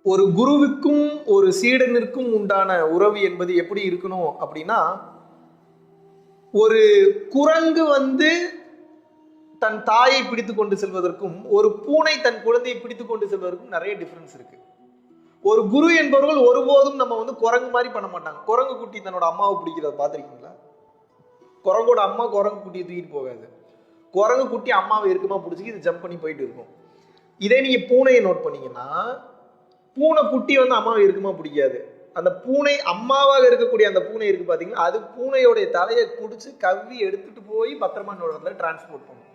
ஒரு குருவுக்கும் ஒரு சீடனிற்கும் உண்டான உறவு என்பது எப்படி இருக்கணும் அப்படின்னா, ஒரு குரங்கு தன் தாயை பிடித்து கொண்டு செல்வதற்கும் ஒரு பூனை தன் குழந்தையை பிடித்து கொண்டு செல்வதற்கும் நிறைய டிஃபரன்ஸ் இருக்கு. ஒரு குரு என்பவர்கள் ஒருபோதும் நம்ம குரங்கு மாதிரி பண்ண மாட்டாங்க. குரங்கு குட்டி தன்னோட அம்மாவை பிடிக்கிறத பார்த்துருக்கீங்களா? குரங்கோட அம்மா குரங்கு குட்டியை தூக்கிட்டு போகாது. குரங்கு குட்டி அம்மாவை இருக்குமா பிடிச்சி இது ஜம்ப் பண்ணி போயிட்டு இருக்கும். இதே நீங்க பூனையை நோட் பண்ணீங்கன்னா, பூனை குட்டி அம்மாவை இருக்குமா பிடிக்காது. அந்த பூனை அம்மாவாக இருக்கக்கூடிய அந்த பூனை இருக்கு பாத்தீங்கன்னா, அது பூனையோடைய தலையை பிடிச்சி கவ்வி எடுத்துட்டு போய் பத்திரமா இடத்துல டிரான்ஸ்போர்ட் பண்ணும்.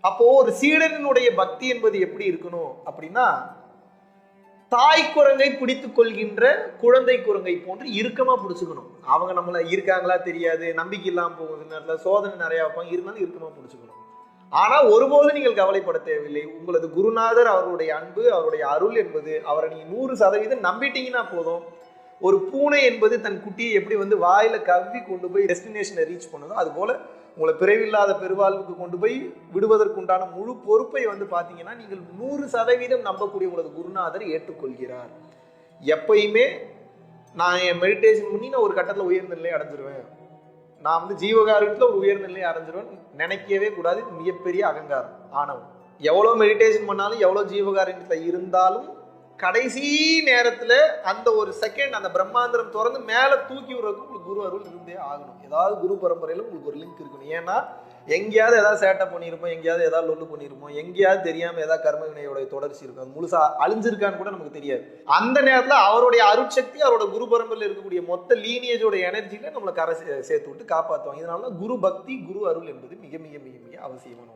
அப்போ ஒரு சீடனுடைய பக்தி என்பது எப்படி இருக்கணும் அப்படின்னா, தாய் குரங்கை பிடித்துக் கொள்கின்ற குழந்தை குரங்கை போன்று இறுக்கமா பிடிச்சுக்கணும். அவங்க நம்மள இருக்காங்களா தெரியாது, நம்பிக்கை இல்லாம போகுது, நேரத்துல சோதனை நிறைய வைப்பாங்க, இருந்தாலும் இறுக்கமா பிடிச்சுக்கணும். ஆனா ஒருபோது நீங்கள் கவலைப்பட தேவையில்லை. உங்களது குருநாதர் அவருடைய அன்பு, அவருடைய அருள் என்பது அவரை நீங்க 100% நம்பிட்டீங்கன்னா போதும். ஒரு பூனை என்பது தன் குட்டியை எப்படி வாயில கவ்வி கொண்டு போய் டெஸ்டினேஷனை ரீச் பண்ணுதோ, அது போல உங்களை பிறவில்லாத பெருவாழ்வுக்கு கொண்டு போய் விடுவதற்குண்டான முழு பொறுப்பை பாத்தீங்கன்னா நீங்கள் 100% நம்பக்கூடிய உங்களது குருநாதர் ஏற்றுக்கொள்கிறார். எப்பயுமே நான் என் மெடிடேஷன் பண்ணி நான் ஒரு கட்டத்துல உயர்ந்த நிலையை அடைஞ்சிருவேன், நான் ஜீவகாரத்துல ஒரு உயர்ந்த நிலையை அடைஞ்சிருவேன் நினைக்கவே கூடாது. மிகப்பெரிய அகங்காரம், ஆணவம். எவ்வளவு மெடிடேஷன் பண்ணாலும் எவ்வளவு ஜீவகாரத்துல இருந்தாலும் கடைசி நேரத்துல அந்த ஒரு செகண்ட் அந்த பிரம்மாந்திரம் திறந்து மேல தூக்கி விடுறதுக்கு உங்களுக்கு குரு அருள் இருந்தே ஆகணும். ஏதாவது குரு பரம்பரையில உங்களுக்கு ஒரு லிங்க் இருக்கணும். ஏன்னா எங்கேயாவது ஏதாவது சேட்டை பண்ணியிருப்போம், எங்கேயாவது ஏதாவது லொல்லு பண்ணியிருப்போம், எங்கேயாவது தெரியாம ஏதாவது கர்ம வினையோட தொடர்ச்சி இருக்கும், அது முழுசா அழிஞ்சிருக்கான்னு கூட நமக்கு தெரியாது. அந்த நேரத்துல அவருடைய அருட்சக்தி, அவரோட குரு பரம்பரையில் இருக்கக்கூடிய மொத்த லீனியேஜோட எனர்ஜியில நம்மளை கரை சேர்த்து விட்டு காப்பாற்றுவாங்க. இதனால குரு பக்தி, குரு அருள் என்பது மிக மிக மிக மிக அவசியமான